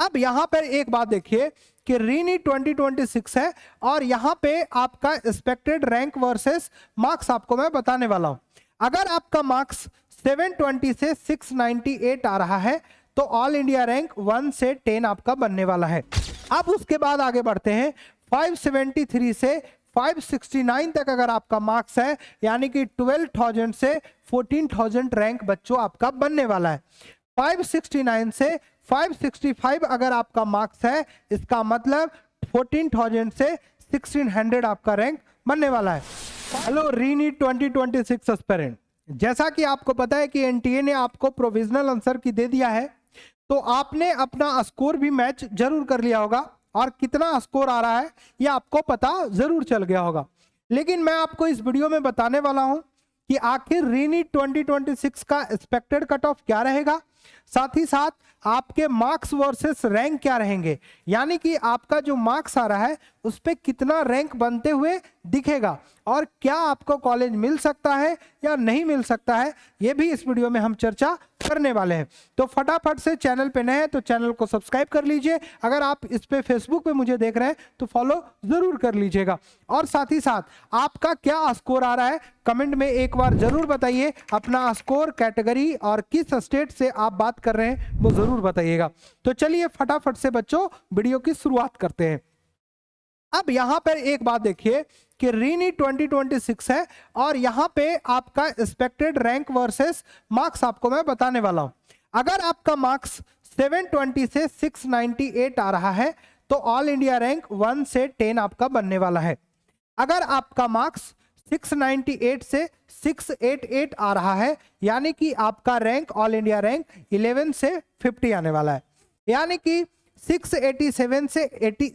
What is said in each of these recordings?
अब यहाँ पर एक बात देखिए कि रीनीट 2026 है और यहाँ पे आपका एक्सपेक्टेड रैंक वर्सेस मार्क्स आपको मैं बताने वाला हूँ। अगर आपका मार्क्स 720 से 698 आ रहा है तो ऑल इंडिया रैंक 1 से 10 आपका बनने वाला है। अब उसके बाद आगे बढ़ते हैं, 573 से 569 तक अगर आपका मार्क्स है यानी कि 12,000 से 14,000 रैंक बच्चों आपका बनने वाला है। 569 से 565 अगर आपका मार्क्स है इसका मतलब 14,000 से 1600 आपका रैंक बनने वाला है। हेलो रीनीट 2026 एस्पिरेंट, जैसा कि आपको पता है कि एनटीए ने आपको प्रोविजनल आंसर की दे दिया है, तो आपने अपना स्कोर भी मैच जरूर कर लिया होगा और कितना स्कोर आ रहा है ये आपको पता जरूर चल गया होगा। लेकिन मैं आपको इस वीडियो में बताने वाला हूं कि आखिर रीनीट 2026 का एक्सपेक्टेड कट ऑफ क्या रहेगा, साथ ही साथ आपके मार्क्स वर्सेस रैंक क्या रहेंगे, यानी कि आपका जो मार्क्स आ रहा है उस पे कितना रैंक बनते हुए दिखेगा और क्या आपको कॉलेज मिल सकता है या नहीं मिल सकता है, ये भी इस वीडियो में हम चर्चा करने वाले हैं। तो फटाफट से चैनल पे नए हैं तो चैनल को सब्सक्राइब कर लीजिए, अगर आप इस पे फेसबुक पे मुझे देख रहे हैं तो फॉलो जरूर कर लीजिएगा और साथ ही साथ आपका क्या स्कोर आ रहा है कमेंट में एक बार जरूर बताइए, अपना स्कोर, कैटेगरी और किस स्टेट से आप बात कर रहे हैं वो जरूर बताइएगा। तो चलिए फटाफट से बच्चों वीडियो की शुरुआत करते हैं। अब यहां पर एक बात देखिए कि रीनीट 2026 है और यहां पे आपका एक्सपेक्टेड रैंक वर्सेस मार्क्स आपको मैं बताने वाला हूं। अगर आपका मार्क्स 720 से 698 आ रहा है तो ऑल इंडिया रैंक 1 से 10 आपका बनने वाला है। अगर आपका मार्क्स 698 से 688 आ रहा है यानी कि आपका रैंक ऑल इंडिया रैंक 11 से 50 आने वाला है, यानी कि 687 से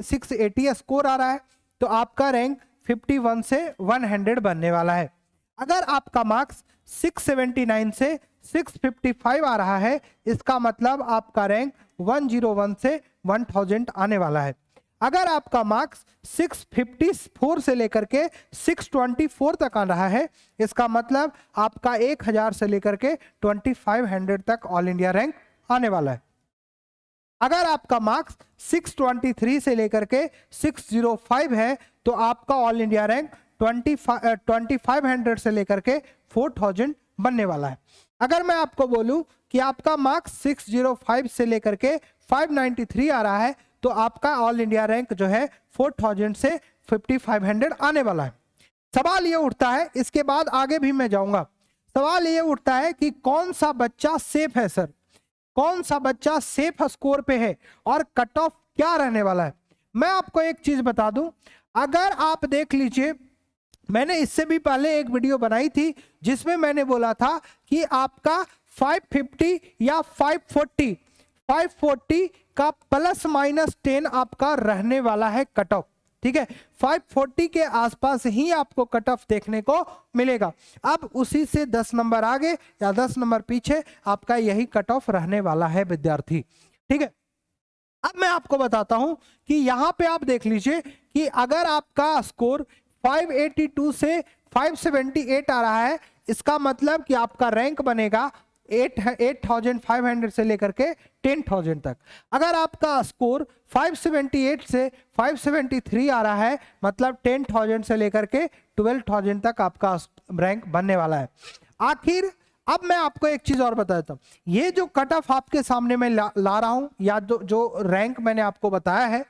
680 स्कोर आ रहा है तो आपका रैंक 51 से 100 बनने वाला है। अगर आपका मार्क्स 679 से 655 आ रहा है इसका मतलब आपका रैंक 101 से 1000 आने वाला है। अगर आपका मार्क्स 654 से लेकर के 624 तक आ रहा है इसका मतलब आपका 1000 से लेकर के 2500 तक ऑल इंडिया रैंक आने वाला है। अगर आपका मार्क्स 623 से लेकर के 605 है तो आपका ऑल इंडिया रैंक 2500 से लेकर के 4000 बनने वाला है। अगर मैं आपको बोलूं कि आपका मार्क्स 605 से लेकर के 593 आ रहा है तो आपका ऑल इंडिया रैंक जो है 4000 से 5500 आने वाला है। सवाल ये उठता है, इसके बाद आगे भी मैं जाऊंगा, सवाल ये उठता है कि कौन सा बच्चा सेफ है सर, कौन सा बच्चा सेफ स्कोर पे है और कट ऑफ क्या रहने वाला है। मैं आपको एक चीज बता दूं, अगर आप देख लीजिए मैंने इससे भी पहले एक वीडियो बनाई थी जिसमें मैंने बोला था कि आपका 550 या 540 का प्लस माइनस 10 आपका रहने वाला है कट ऑफ, ठीक है। 540 के आसपास ही आपको कट ऑफ देखने को मिलेगा। अब उसी से 10 नंबर आगे या 10 नंबर पीछे आपका यही कट ऑफ रहने वाला है विद्यार्थी, ठीक है। अब मैं आपको बताता हूं कि यहां पे आप देख लीजिए कि अगर आपका स्कोर 582 से 578 आ रहा है इसका मतलब कि आपका रैंक बनेगा 8500 से लेकर के 10,000 तक। अगर आपका स्कोर 578 से 573 आ रहा है मतलब 10,000 से लेकर के 12,000 तक आपका रैंक बनने वाला है। आखिर अब मैं आपको एक चीज और बता देता हूं, ये जो कट ऑफ आपके सामने मैं ला रहा हूं या जो रैंक मैंने आपको बताया है,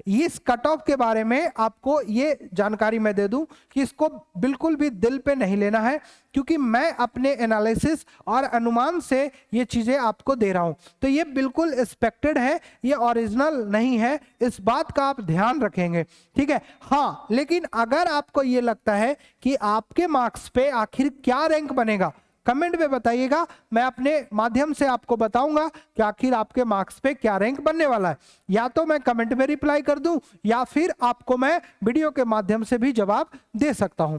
इस कट ऑफ के बारे में आपको ये जानकारी मैं दे दूं कि इसको बिल्कुल भी दिल पे नहीं लेना है, क्योंकि मैं अपने एनालिसिस और अनुमान से ये चीजें आपको दे रहा हूं। तो ये बिल्कुल एक्सपेक्टेड है, ये ओरिजिनल नहीं है, इस बात का आप ध्यान रखेंगे, ठीक है। हाँ, लेकिन अगर आपको ये लगता है कि आपके मार्क्स पे आखिर क्या रैंक बनेगा, कमेंट में बताइएगा, मैं अपने माध्यम से आपको बताऊंगा कि आखिर आपके मार्क्स पे क्या रैंक बनने वाला है। या तो मैं कमेंट में रिप्लाई कर दूं या फिर आपको मैं वीडियो के माध्यम से भी जवाब दे सकता हूं।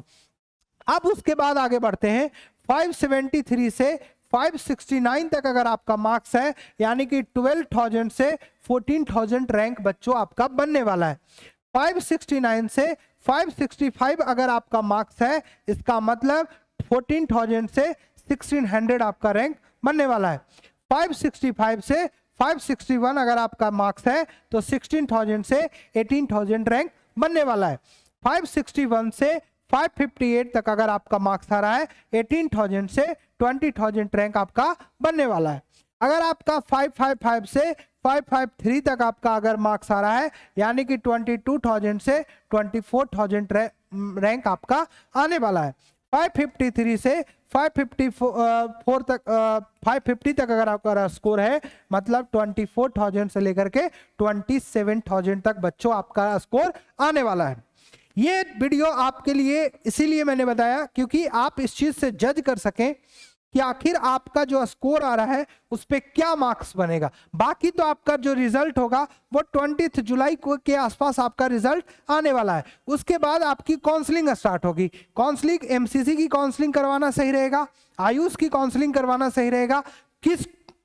अब उसके बाद आगे बढ़ते हैं, 573 से 569 तक अगर आपका मार्क्स है यानी कि 12,000 से 14,000 रैंक बच्चों आपका बनने वाला है। 569 से 565 अगर आपका मार्क्स है इसका मतलब 14,000 से 1600 आपका रैंक बनने वाला है। 565 से 561 अगर आपका मार्क्स है तो 16,000 से 18,000 रैंक बनने वाला है। 561 से 558 तक अगर आपका मार्क्स आ रहा है 18,000 से 20,000 रैंक आपका बनने वाला है। अगर आपका 555 से 553 तक आपका अगर मार्क्स आ रहा है यानी कि 22,000 से 24,000 रैंक आपका आने वाला है। 553 से 554 तक 550 तक अगर आपका स्कोर है मतलब 24,000 से लेकर के 27,000 तक बच्चों आपका स्कोर आने वाला है। ये वीडियो आपके लिए इसीलिए मैंने बताया क्योंकि आप इस चीज से जज कर सकें कि आखिर आपका जो स्कोर आ रहा है उस पे क्या मार्क्स बनेगा। बाकी तो आपका जो रिजल्ट होगा वो 20 जुलाई को के आसपास आपका रिजल्ट आने वाला है। उसके बाद आपकी काउंसलिंग स्टार्ट होगी। काउंसलिंग एमसीसी की काउंसलिंग करवाना सही रहेगा, आयुष की काउंसलिंग करवाना सही रहेगा,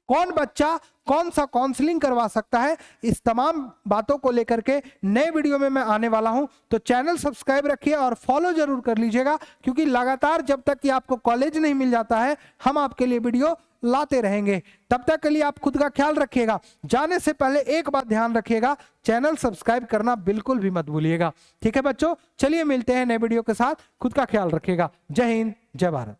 कौन बच्चा कौन सा काउंसलिंग करवा सकता है, इस तमाम बातों को लेकर के नए वीडियो में मैं आने वाला हूं। तो चैनल सब्सक्राइब रखिए और फॉलो जरूर कर लीजिएगा क्योंकि लगातार जब तक कि आपको कॉलेज नहीं मिल जाता है हम आपके लिए वीडियो लाते रहेंगे। तब तक के लिए आप खुद का ख्याल रखिएगा। जाने से पहले एक बात ध्यान रखिएगा, चैनल सब्सक्राइब करना बिल्कुल भी मत भूलिएगा। ठीक है बच्चों, चलिए मिलते हैं नए वीडियो के साथ। खुद का ख्याल रखिएगा। जय हिंद, जय भारत।